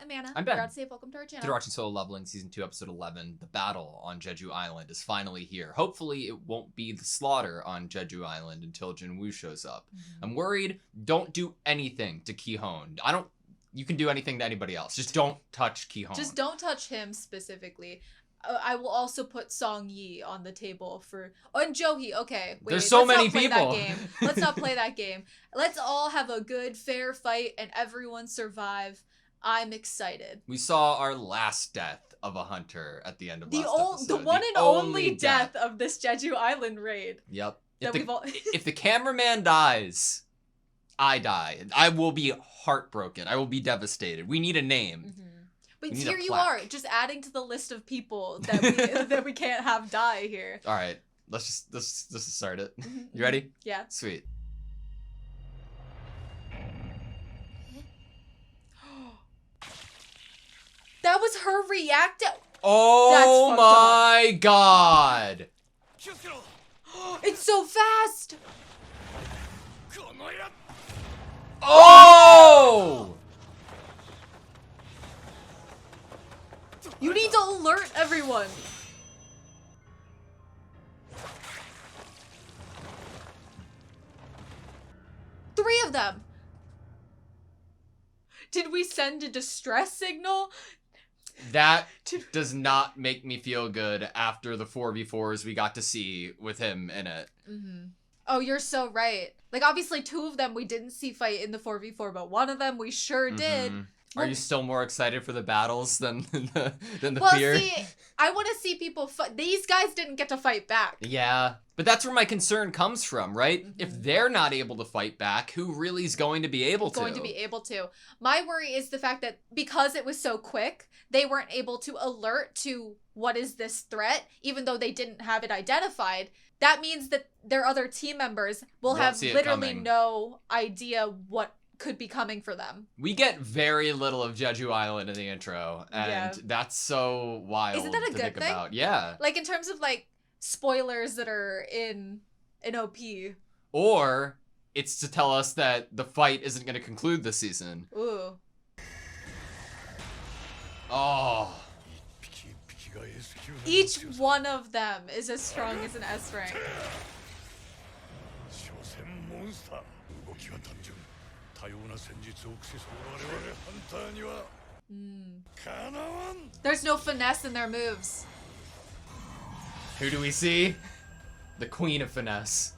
Amanda. I'm Ben. We're AutoSave. Welcome to our channel. Today we're watching Solo Leveling Season 2, Episode 11. The battle on Jeju Island is finally here. Hopefully it won't be the slaughter on Jeju Island until Jinwoo shows up. I'm worried. Don't do anything to Ki-hon. You can do anything to anybody else. Just don't touch Ki-hon. Just don't touch him specifically. I will also put Song Yi on the table for... Oh, and Johi. Okay, wait. There's so many not play people. That game. Let's not play that game. Let's all have a good, fair fight and everyone survive. I'm excited. We saw our last death of a hunter at the end of last episode. The one and only death of this Jeju Island raid. Yep. That If the cameraman dies, I die. I will be heartbroken. I will be devastated. We need a name. But here you are, just adding to the list of people that we that we can't have die here. All right, let's just start it. You ready? Yeah. Sweet. That was her reacting. Oh my god! It's so fast. Oh! You need to alert everyone. Three of them. Did we send a distress signal? That does not make me feel good after the 4v4s we got to see with him in it. Oh, you're so right. Like, obviously, two of them we didn't see fight in the 4v4, but one of them we sure did. Are you still more excited for the battles than the well, fear? See, I want to see people fight. These guys didn't get to fight back. Yeah, but that's where my concern comes from, right? If they're not able to fight back, who really is going to be able to? My worry is the fact that because it was so quick, they weren't able to alert to what is this threat, even though they didn't have it identified. That means that their other team members will have literally no idea what could be coming for them. We get very little of Jeju Island in the intro, and that's so wild. Isn't that a to good think thing? About. Yeah. Like in terms of like spoilers that are in OP. Or it's to tell us that the fight isn't going to conclude this season. Ooh. Oh. Each one of them is as strong as an S rank. There's no finesse in their moves. Who do we see? The queen of finesse.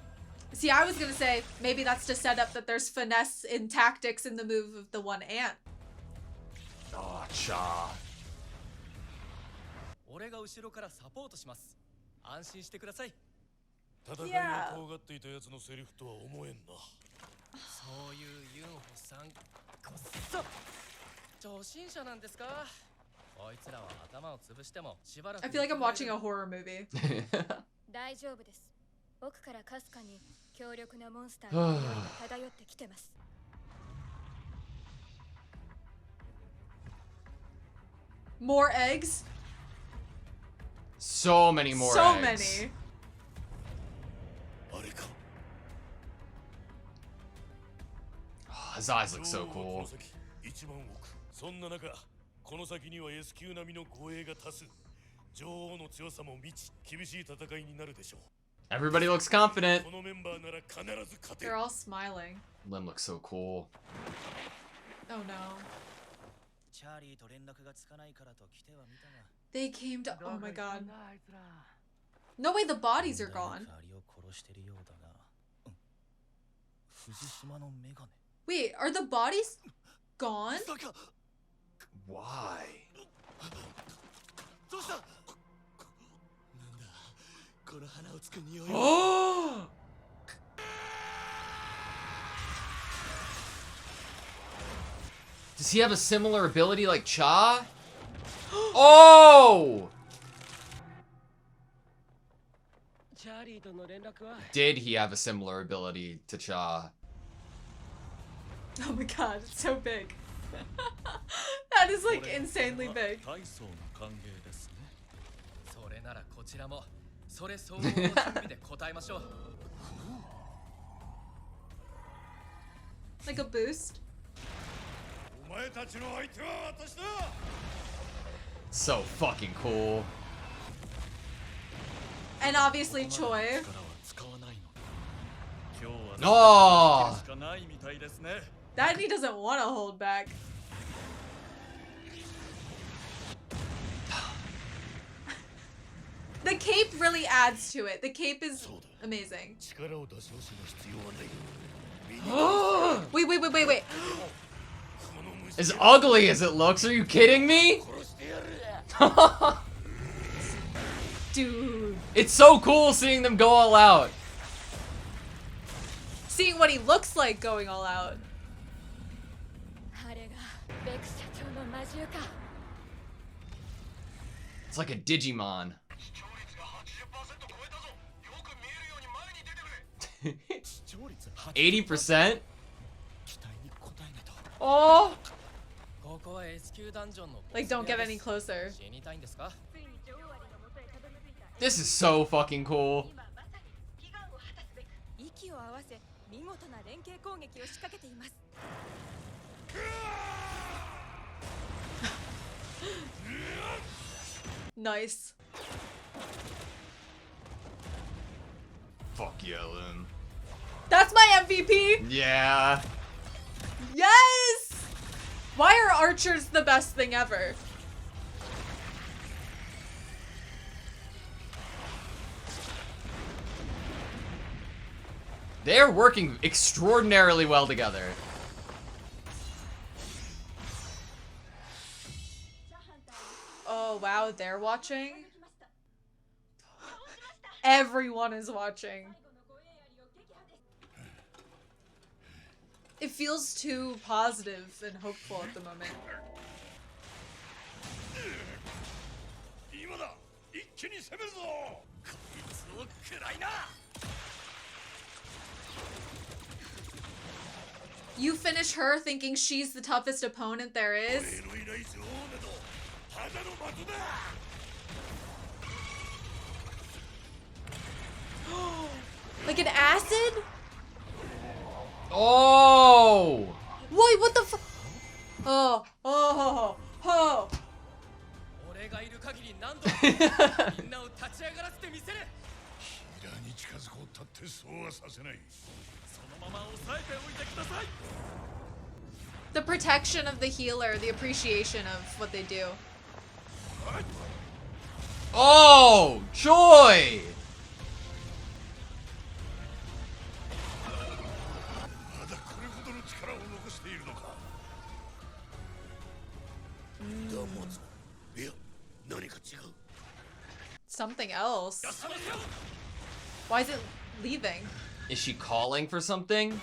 See, I was gonna say, maybe that's to set up that there's finesse in tactics in the move of the one ant. Oh, Cha. Yeah. I feel like I'm watching a horror movie. More eggs? So many more eggs. So many. Oh, his eyes look so cool. Everybody looks confident. They're all smiling. Lin looks so cool. Oh no. They came to... Oh my god. No way, the bodies are gone. Wait, are the bodies gone? Why? Oh! Does he have a similar ability like Cha? Oh! Did he have a similar ability to Cha? Oh my god, it's so big. That is like insanely big. Like a boost? So fucking cool. And obviously Choi. Oh! That he doesn't want to hold back. The cape really adds to it. The cape is amazing. Wait. As ugly as it looks, are you kidding me? Dude. It's so cool seeing them go all out. Seeing what he looks like going all out. It's like a Digimon. 80%? Oh! Like, don't get any closer. This is so fucking cool. Nice. Fuck yeah, Lynn. That's my MVP! Yeah. Yes! Why are archers the best thing ever? They're working extraordinarily well together. Oh wow, they're watching? Everyone is watching. It feels too positive and hopeful at the moment. You finish her thinking she's the toughest opponent there is? Like an acid? Oh! Wait, what the fu- Oh. The protection of the healer, the appreciation of what they do. Oh! Joy! Something else. Why is it leaving? Is she calling for something?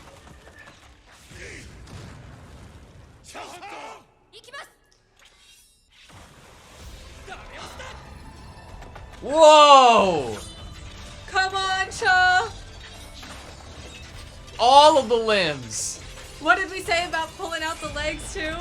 Whoa! Come on, Cha! All of the limbs. What did we say about pulling out the legs too?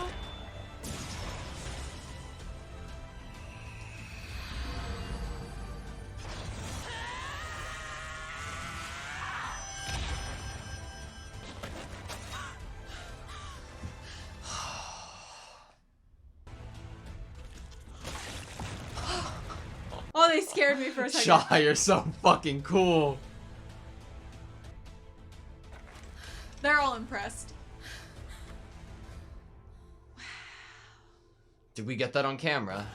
Oh, they scared me for a second. Shaw, you're so fucking cool. They're all impressed. Did we get that on camera?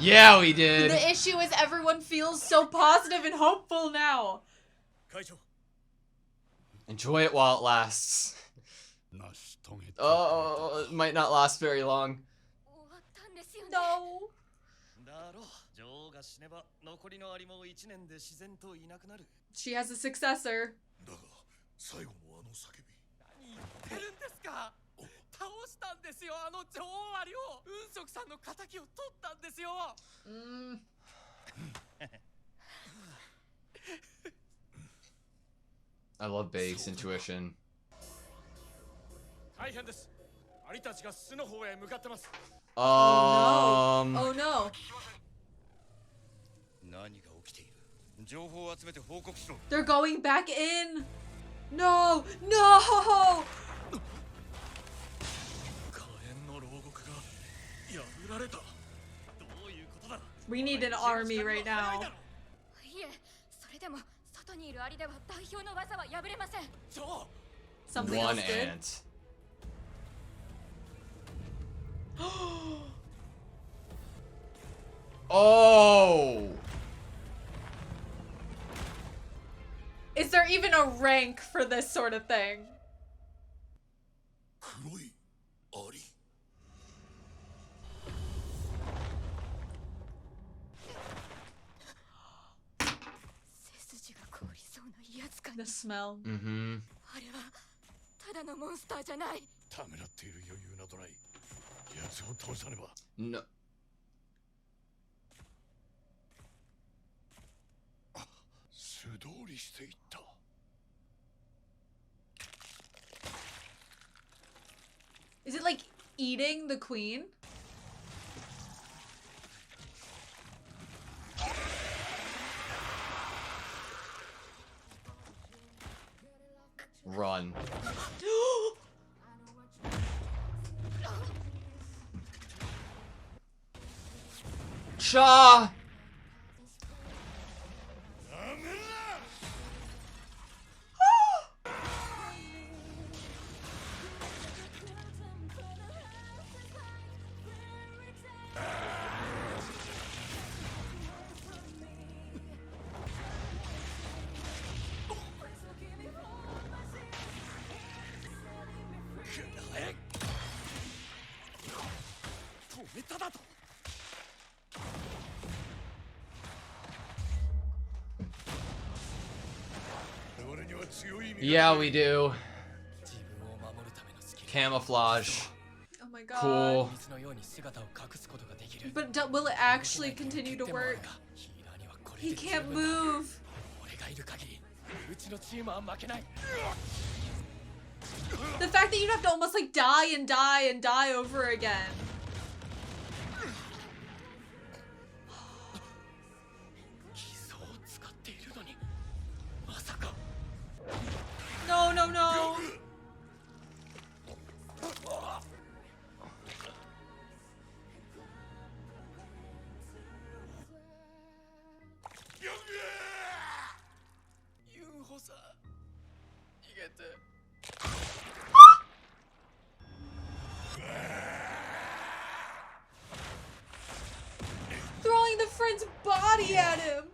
Yeah, we did. The issue is everyone feels so positive and hopeful now. Enjoy it while it lasts. Oh, it might not last very long. No. She has a successor. I love Bake's intuition. Oh no. They're going back in. No. We need an army right now. いえ、それでも外にいるアリでは代表の技は破れません。 Something One else did. ant. Oh! Is there even a rank for this sort of thing? 黒いアリ。背筋が凍りそうな威圧感。 The smell. Mm-hmm. あれはただのモンスターじゃない。ためらっている余裕などない。奴を倒さねば。 No. 素通りしていった。 Is it like eating the queen? Run. Cha! Yeah, we do. Camouflage. Oh my god. Cool. But will it actually continue to work? He can't move. The fact that you'd have to almost like die and die and die over again. No, no, no. Throwing the friend's body at him.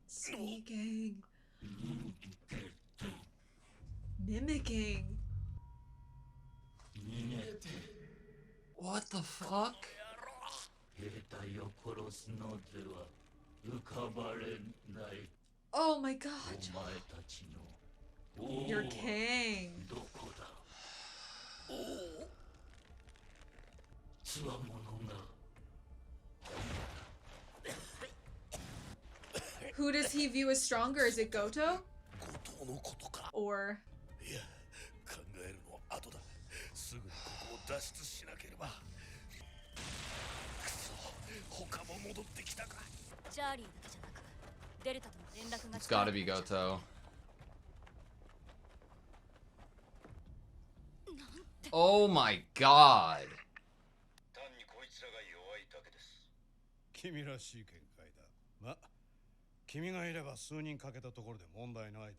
Sneaking. Mimicking. What the fuck? Oh my god. You're king. Who does he view as stronger? Is it Goto? Or いや、考えるの後だ。すぐにここを脱出しなければ。くそ、他も戻ってきたか。チャーリーだけじゃなく、デルタとの連絡が It's gotta be Goto. Oh my god. 単にこいつらが弱いだけです。君らしい見解だ。ま、君がいれば数人かけたところで問題ないだろう。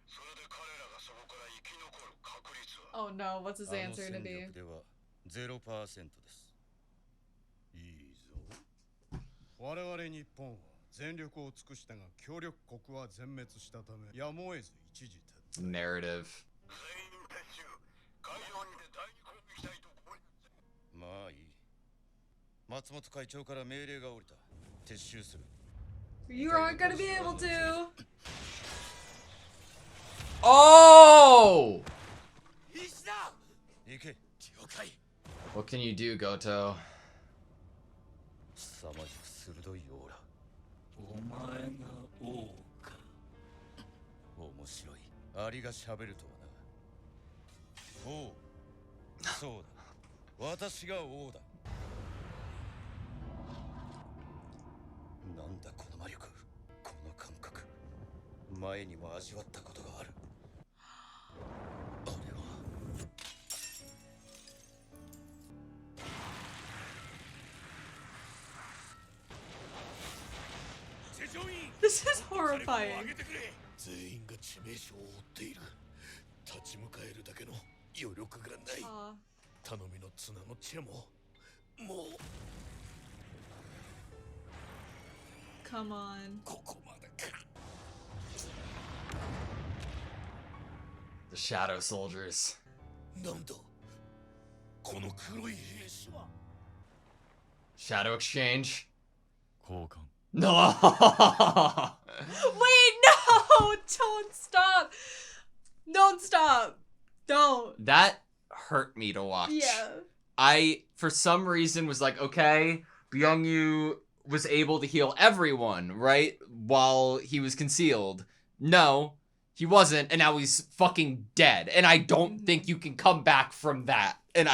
それで彼らがそこから生き残る確率は。 oh no, what's his あの answer 戦 gonna be? 力では 0% です。いいぞ。我々日本は全力を尽くしたが協力国は全滅したためやむを得ず一時撤退。 Narrative. 全員撤収。会場にて第二攻撃隊と合流。まあいい。松本会長から命令が下りた。撤収する。You aren't gonna be able to. Oh! 石だ。行け。了解。 What can you do, Goto? 凄まじく鋭いオーラ。お前が王か。面白い。アリが喋るとはな。王。そうだ。私が王だ。なんだこの魔力。この感覚。前にも味わったことがある。horrifying. 全員が致命傷を負っている。立ち向かえるだけの余力がない。 Aw. 頼みの綱のチェももう Come on. ここまでか。 The Shadow Soldiers. なんだこの黒い兵士は。 Shadow Exchange. 交換 No! Wait, no! Don't stop! Don't stop! Don't. That hurt me to watch. Yeah. I, for some reason, was like, okay, Byung-yu was able to heal everyone, right? While he was concealed. No, he wasn't, and now he's fucking dead. And I don't think you can come back from that. And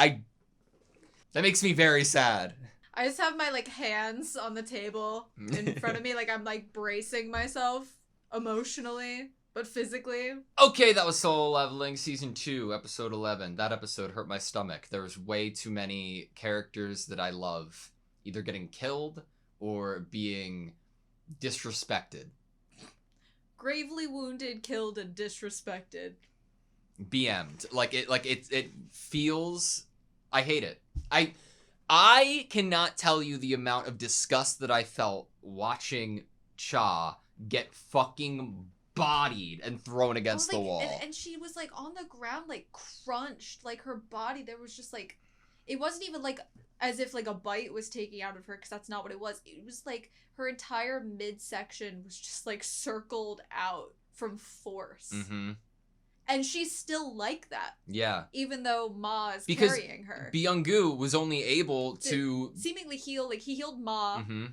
that makes me very sad. I just have my, like, hands on the table in front of me. Like, I'm, like, bracing myself emotionally, but physically. Okay, that was Solo Leveling Season 2, Episode 11. That episode hurt my stomach. There was way too many characters that I love either getting killed or being disrespected. Gravely wounded, killed, and disrespected. BM'd. It feels... I hate it. I cannot tell you the amount of disgust that I felt watching Cha get fucking bodied and thrown against the wall. And she was, like, on the ground, like, crunched. Like, her body, there was just, like... It wasn't even, like, as if, like, a bite was taking out of her, because that's not what it was. It was, like, her entire midsection was just, like, circled out from force. Mm-hmm. And she's still like that. Yeah. Even though Ma is Because carrying her. Byung-gu was only able to... seemingly heal, like, he healed Ma. Mm-hmm.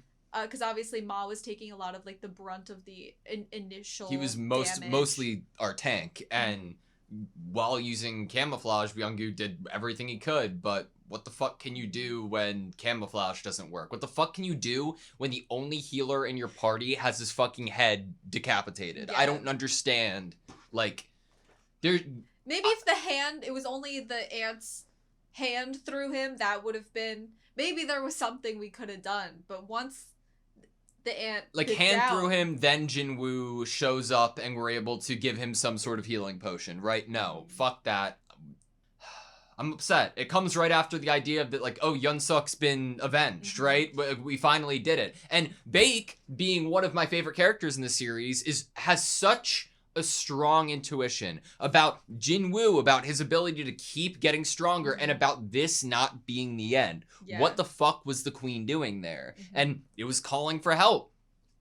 Because obviously Ma was taking a lot of, like, the brunt of the initial He was damage. mostly our tank, and while using camouflage, Byung-gu did everything he could, but what the fuck can you do when camouflage doesn't work? What the fuck can you do when the only healer in your party has his fucking head decapitated? Yeah. I don't understand. Like, there... Maybe if it was only the ant's hand through him, that would have been... Maybe there was something we could have done, but once the ant... Like, hand through him, then Jinwoo shows up and we're able to give him some sort of healing potion, right? No, fuck that. I'm upset. It comes right after the idea of that, like, oh, Yun-suk's been avenged, right? We finally did it. And Baek, being one of my favorite characters in the series, has such a strong intuition about Jinwoo, about his ability to keep getting stronger, and about this not being the end. Yeah. What the fuck was the queen doing there? And it was calling for help.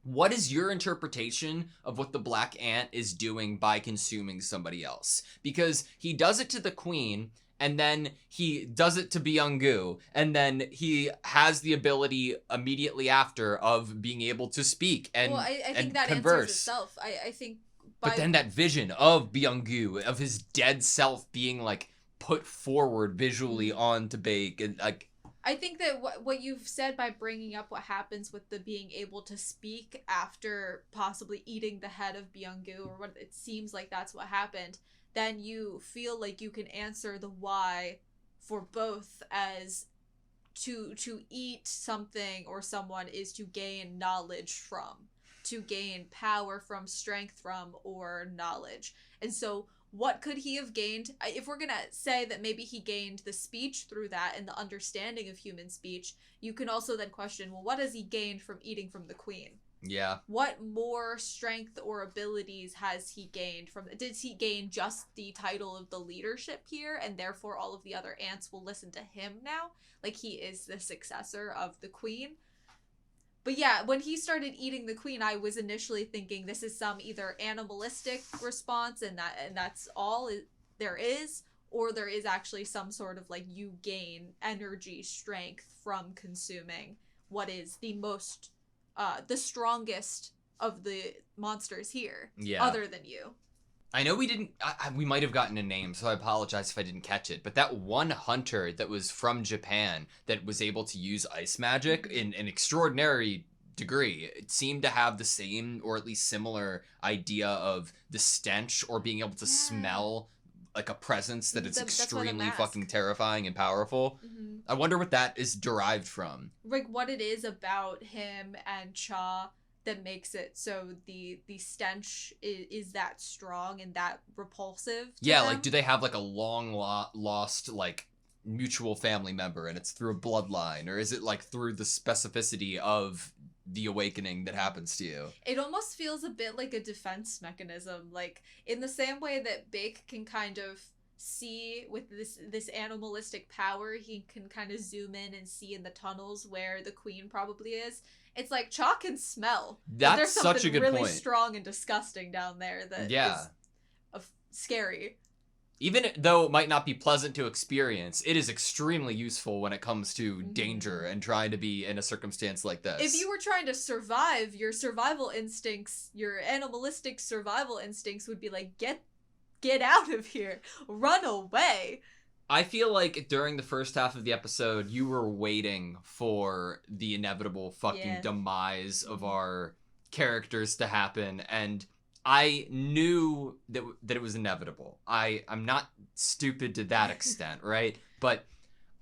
What is your interpretation of what the Black Ant is doing by consuming somebody else? Because he does it to the queen, and then he does it to Byung-gu, and then he has the ability immediately after of being able to speak and Well, I think that converse. answers itself. I think... But then that vision of Byung-gu, of his dead self being, like, put forward visually onto Baek, and, like... I think that what you've said by bringing up what happens with the being able to speak after possibly eating the head of Byung-gu, or what it seems like that's what happened, then you feel like you can answer the why for both as to eat something or someone is to gain knowledge from, to gain power from, strength from, or knowledge. And so what could he have gained? If we're gonna say that maybe he gained the speech through that and the understanding of human speech, you can also then question, well, what has he gained from eating from the queen? Yeah. What more strength or abilities has he gained from... Did he gain just the title of the leadership here, and therefore all of the other ants will listen to him now? Like, he is the successor of the queen? But yeah, when he started eating the queen, I was initially thinking this is some either animalistic response and that's all there is, or there is actually some sort of, like, you gain energy, strength from consuming what is the most, the strongest of the monsters here, other than you. I know we didn't... we might have gotten a name, so I apologize if I didn't catch it. But that one hunter that was from Japan that was able to use ice magic in an extraordinary degree, it seemed to have the same, or at least similar, idea of the stench or being able to smell like a presence that is extremely fucking terrifying and powerful. I wonder what that is derived from. Like, what it is about him and Cha that makes it so the stench is that strong and that repulsive to Yeah, them. like, do they have, like, a long lost, like, mutual family member and it's through a bloodline? Or is it, like, through the specificity of the awakening that happens to you? It almost feels a bit like a defense mechanism. Like, in the same way that Bake can kind of see with this animalistic power, he can kind of zoom in and see in the tunnels where the queen probably is. It's like Chalk can smell. That's there's such something a good really point. strong and disgusting down there that Yeah. is scary. Even though it might not be pleasant to experience, it is extremely useful when it comes to Mhm. danger and trying to be in a circumstance like this. If you were trying to survive, your survival instincts, your animalistic survival instincts would be like, get out of here. Run away. I feel like during the first half of the episode, you were waiting for the inevitable fucking Yeah. demise of our characters to happen, and I knew that it was inevitable. I'm not stupid to that extent, right? But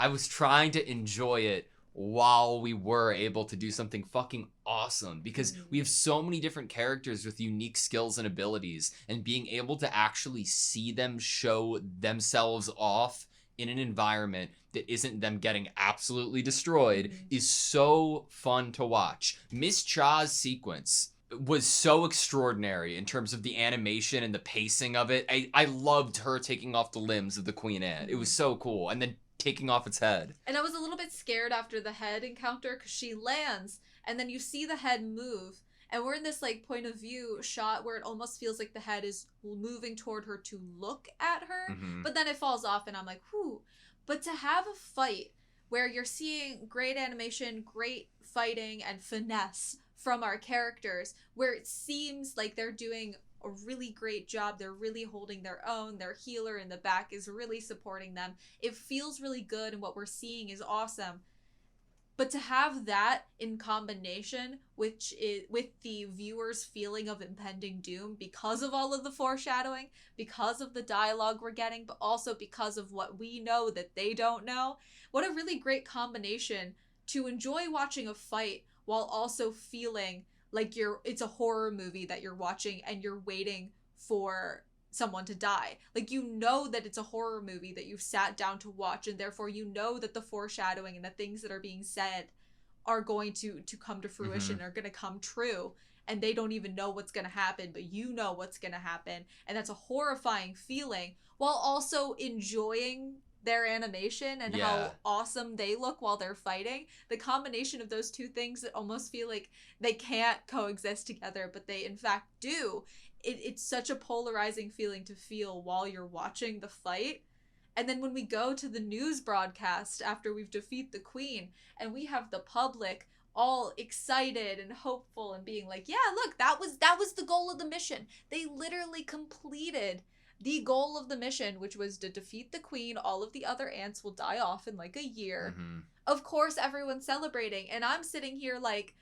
I was trying to enjoy it while we were able to do something fucking awesome, because we have so many different characters with unique skills and abilities, and being able to actually see them show themselves off in an environment that isn't them getting absolutely destroyed is so fun to watch. Miss Cha's sequence was so extraordinary in terms of the animation and the pacing of it. I loved her taking off the limbs of the queen ant. It was so cool. And then taking off its head. And I was a little bit scared after the head encounter because she lands and then you see the head move. And we're in this like point of view shot where it almost feels like the head is moving toward her to look at her. Mhm. But then it falls off and I'm like, whew. But to have a fight where you're seeing great animation, great fighting, and finesse from our characters, where it seems like they're doing a really great job. They're really holding their own. Their healer in the back is really supporting them. It feels really good and what we're seeing is awesome. But to have that in combination with the viewer's feeling of impending doom because of all of the foreshadowing, because of the dialogue we're getting, but also because of what we know that they don't know, what a really great combination to enjoy watching a fight while also feeling like it's a horror movie that you're watching and you're waiting for someone to die. Like, you know that it's a horror movie that you've sat down to watch, and therefore you know that the foreshadowing and the things that are being said are going to come to fruition, are going to come true, and they don't even know what's going to happen, but you know what's going to happen, and that's a horrifying feeling, while also enjoying their animation and how awesome they look while they're fighting. The combination of those two things that almost feel like they can't coexist together, but they in fact do. It's such a polarizing feeling to feel while you're watching the fight. And then when we go to the news broadcast after we've defeated the queen and we have the public all excited and hopeful and being like, yeah, look, that was the goal of the mission. They literally completed the goal of the mission, which was to defeat the queen. All of the other ants will die off in like a year. Of course, everyone's celebrating. And I'm sitting here like,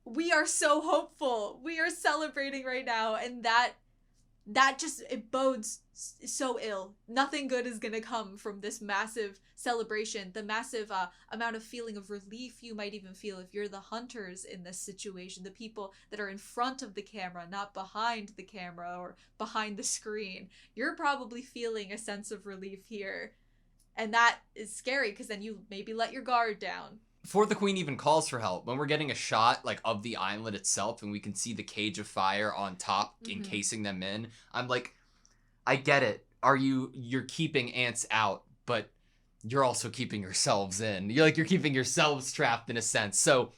we are so hopeful. We are celebrating right now. And that just, it bodes so ill. Nothing good is going to come from this massive celebration. The massive amount of feeling of relief you might even feel if you're the hunters in this situation. The people that are in front of the camera, not behind the camera or behind the screen. You're probably feeling a sense of relief here. And that is scary because then you maybe let your guard down. Before the queen even calls for help, when we're getting a shot like of the island itself and we can see the cage of fire on top encasing them in, I'm like, I get it. You're keeping ants out, but you're also keeping yourselves in. You're keeping yourselves trapped in a sense. So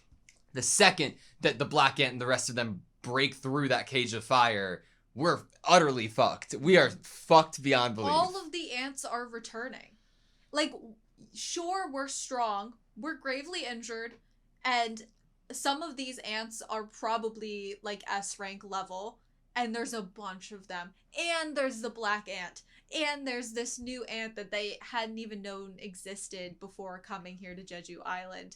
the second that the black ant and the rest of them break through that cage of fire, we're utterly fucked. We are fucked beyond belief. All of the ants are returning. Like, sure, we're strong. We're gravely injured, and some of these ants are probably like S rank level, and there's a bunch of them, and there's the black ant, and there's this new ant that they hadn't even known existed before coming here to Jeju Island.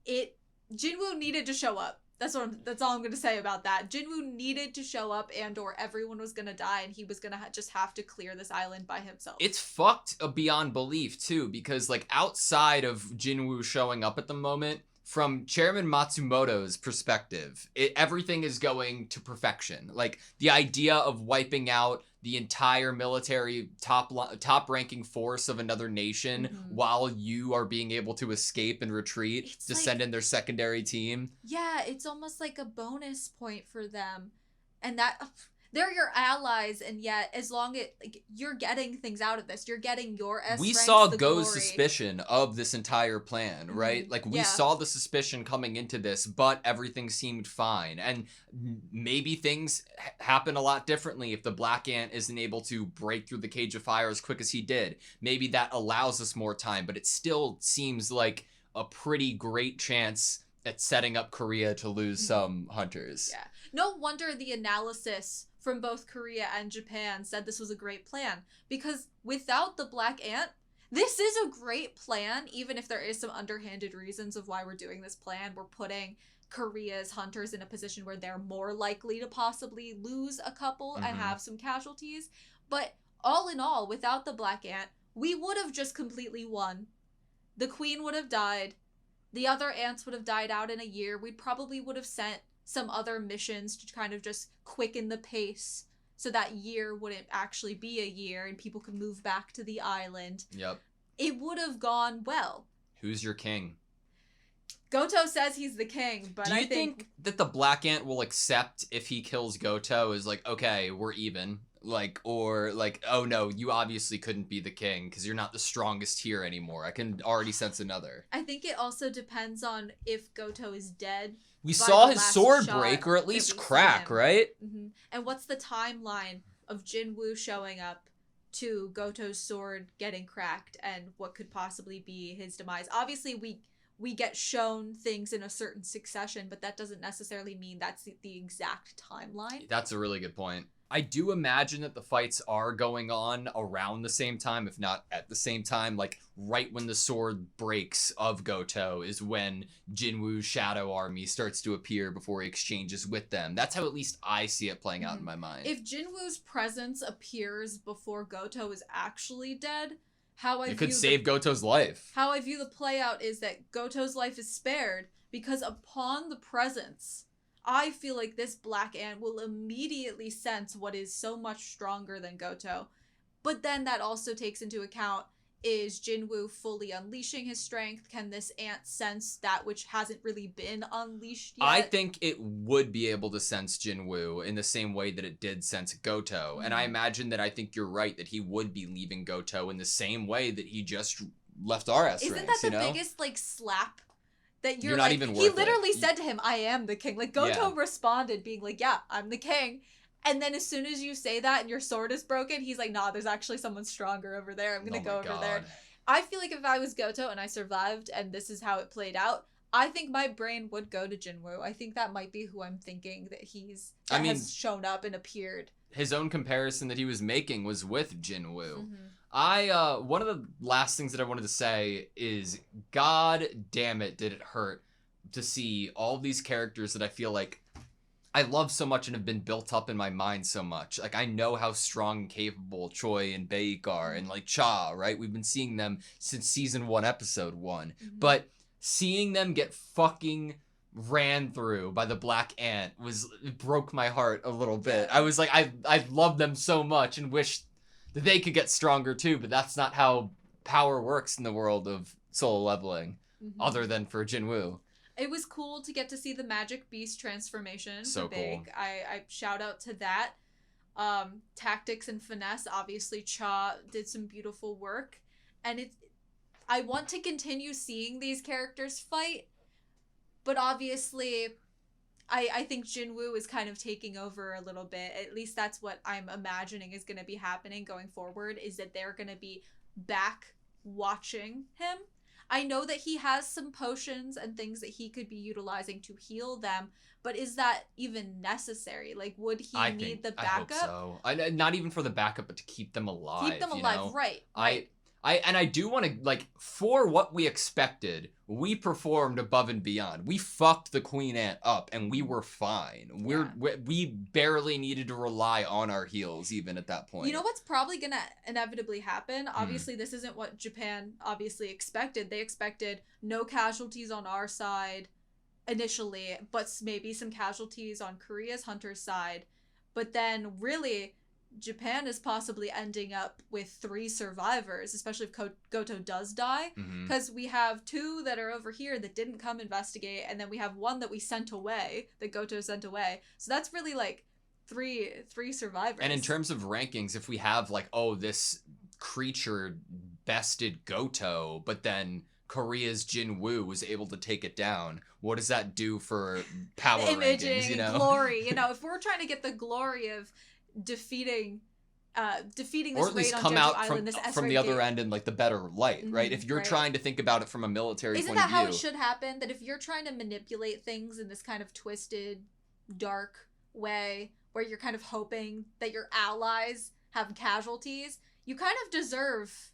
Jinwoo needed to show up. That's all I'm going to say about that. Jinwoo needed to show up, and or everyone was going to die, and he was going to just have to clear this island by himself. It's fucked beyond belief, too, because, like, outside of Jinwoo showing up at the moment, from Chairman Matsumoto's perspective, everything is going to perfection. Like, the idea of wiping out the entire military top-ranking force of another nation while you are being able to escape and retreat to send in their secondary team. Yeah, it's almost like a bonus point for them. And that... They're your allies, and yet, as long as you're getting things out of this, you're getting your S. We ranks, saw the Go's glory. Suspicion of this entire plan, right? Like, we saw the suspicion coming into this, but everything seemed fine. And maybe things happen a lot differently if the Black Ant isn't able to break through the cage of fire as quick as he did. Maybe that allows us more time, but it still seems like a pretty great chance at setting up Korea to lose some hunters. Yeah. No wonder the analysis from both Korea and Japan said this was a great plan, because without the Black Ant, this is a great plan, even if there is some underhanded reasons of why we're doing this plan. We're putting Korea's hunters in a position where they're more likely to possibly lose a couple and have some casualties. But all in all, without the Black Ant, we would have just completely won. The queen would have died. The other ants would have died out in a year. We probably would have sent some other missions to kind of just quicken the pace so that year wouldn't actually be a year and people could move back to the island. Yep. It would have gone well. Who's your king? Goto says he's the king, but Do you think that the Black Ant will accept if he kills Goto is like, okay, we're even? Like, or like, oh no, you obviously couldn't be the king because you're not the strongest here anymore. I can already sense another. I think it also depends on if Goto is dead. We saw his sword break, or at least crack, right? And what's the timeline of Jinwoo showing up to Goto's sword getting cracked and what could possibly be his demise? Obviously, we get shown things in a certain succession, but that doesn't necessarily mean that's the exact timeline. That's a really good point. I do imagine that the fights are going on around the same time, if not at the same time. Like, right when the sword breaks of Goto is when Jinwoo's shadow army starts to appear before he exchanges with them. That's how at least I see it playing out in my mind. If Jinwoo's presence appears before Goto is actually dead, it could save Goto's life. How I view the play out is that Goto's life is spared because upon the presence, I feel like this Black Ant will immediately sense what is so much stronger than Goto. But then that also takes into account, is Jinwoo fully unleashing his strength? Can this ant sense that which hasn't really been unleashed yet? I think it would be able to sense Jinwoo in the same way that it did sense Goto. And I imagine that I think you're right that he would be leaving Goto in the same way that he just left our S ranks, Isn't that the biggest, slap? That you're not like, even worth he literally it. said to him, I am the king. Like, Goto responded being like, yeah, I'm the king. And then as soon as you say that and your sword is broken, he's like, nah, there's actually someone stronger over there. I'm gonna go over there. I feel like if I was Goto and I survived and this is how it played out, I think my brain would go to Jinwoo. I think that might be who I'm thinking that has shown up and appeared. His own comparison that he was making was with Jinwoo. One of the last things that I wanted to say is, god damn it, did it hurt to see all these characters that I feel like I love so much and have been built up in my mind so much. Like, I know how strong and capable Choi and Baek are, and like Cha, right? We've been seeing them since season 1, episode 1. But seeing them get fucking ran through by the Black Ant it broke my heart a little bit. I was like, I love them so much and wish that they could get stronger too, but that's not how power works in the world of solo leveling, other than for Jinwoo. It was cool to get to see the Magic Beast transformation. So for cool. Baek. I shout out to that. Tactics and finesse. Obviously, Cha did some beautiful work. And I want to continue seeing these characters fight. But obviously, I think Jinwoo is kind of taking over a little bit. At least that's what I'm imagining is going to be happening going forward, is that they're going to be back watching him. I know that he has some potions and things that he could be utilizing to heal them, but is that even necessary? Like, would he need the backup? I hope so. Not even for the backup, but to keep them alive. Keep them alive, right. I I do want to, like, for what we expected, we performed above and beyond. We fucked the Queen Ant up, and we were fine. We barely needed to rely on our heels even at that point. You know what's probably gonna inevitably happen? Obviously, this isn't what Japan obviously expected. They expected no casualties on our side initially, but maybe some casualties on Korea's Hunter's side. But then, really, Japan is possibly ending up with 3 survivors, especially if Goto does die, because we have 2 that are over here that didn't come investigate, and then we have 1 that we sent away, that Goto sent away. So that's really like three survivors. And in terms of rankings, if we have like, oh, this creature bested Goto, but then Korea's Jinwoo was able to take it down, what does that do for power imaging, rankings, you know? glory. You know, if we're trying to get the glory of defeating this or at least raid come on Jeju out Island, this from the other end in like the better light, right? If you're right. trying to think about it from a military Isn't point of that how view, it should happen? That if you're trying to manipulate things in this kind of twisted, dark way, where you're kind of hoping that your allies have casualties, you kind of deserve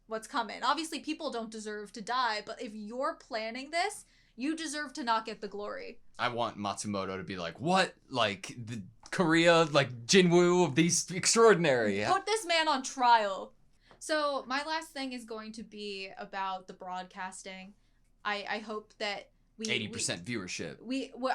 what's coming. Obviously, people don't deserve to die, but if you're planning this, you deserve to not get the glory. I want Matsumoto to be like, what? Like, the Korea, like, Jinwoo of these extraordinary. Put this man on trial. So, my last thing is going to be about the broadcasting. I hope that 80% viewership.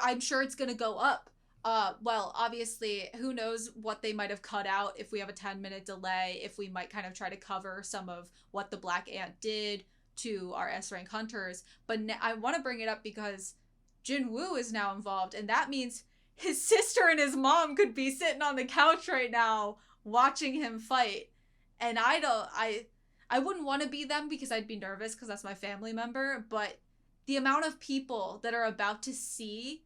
I'm sure it's going to go up. Well, obviously, who knows what they might have cut out if we have a 10-minute delay, if we might kind of try to cover some of what the Black Ant did to our S-rank hunters. But I want to bring it up because Jinwoo is now involved, and that means his sister and his mom could be sitting on the couch right now watching him fight. And I wouldn't want to be them because I'd be nervous because that's my family member, but the amount of people that are about to see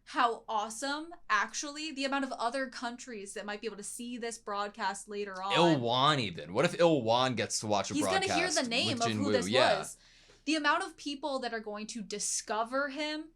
how awesome, actually, the amount of other countries that might be able to see this broadcast later on. Ilwan even. What if Ilwan gets to watch a broadcast? He's going to hear the name of who this was. The amount of people that are going to discover him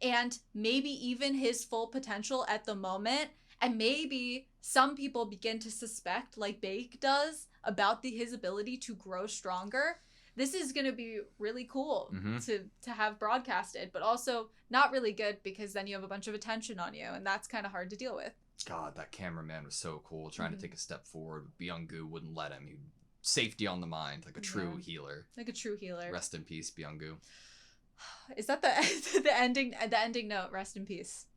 and maybe even his full potential at the moment, and maybe some people begin to suspect, like Bake does, about his ability to grow stronger. This is going to be really cool to have broadcasted, but also not really good because then you have a bunch of attention on you, and that's kind of hard to deal with. God, that cameraman was so cool, trying to take a step forward. Byung-gu wouldn't let him. Safety on the mind, like a true healer. Like a true healer. Rest in peace, Byung-gu. Is that the ending note? Rest in peace.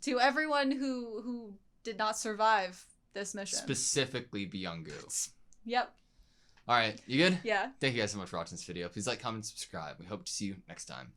To everyone who did not survive this mission. Specifically Byung-gu. Yep. All right, you good? Yeah. Thank you guys so much for watching this video. Please like, comment, subscribe. We hope to see you next time.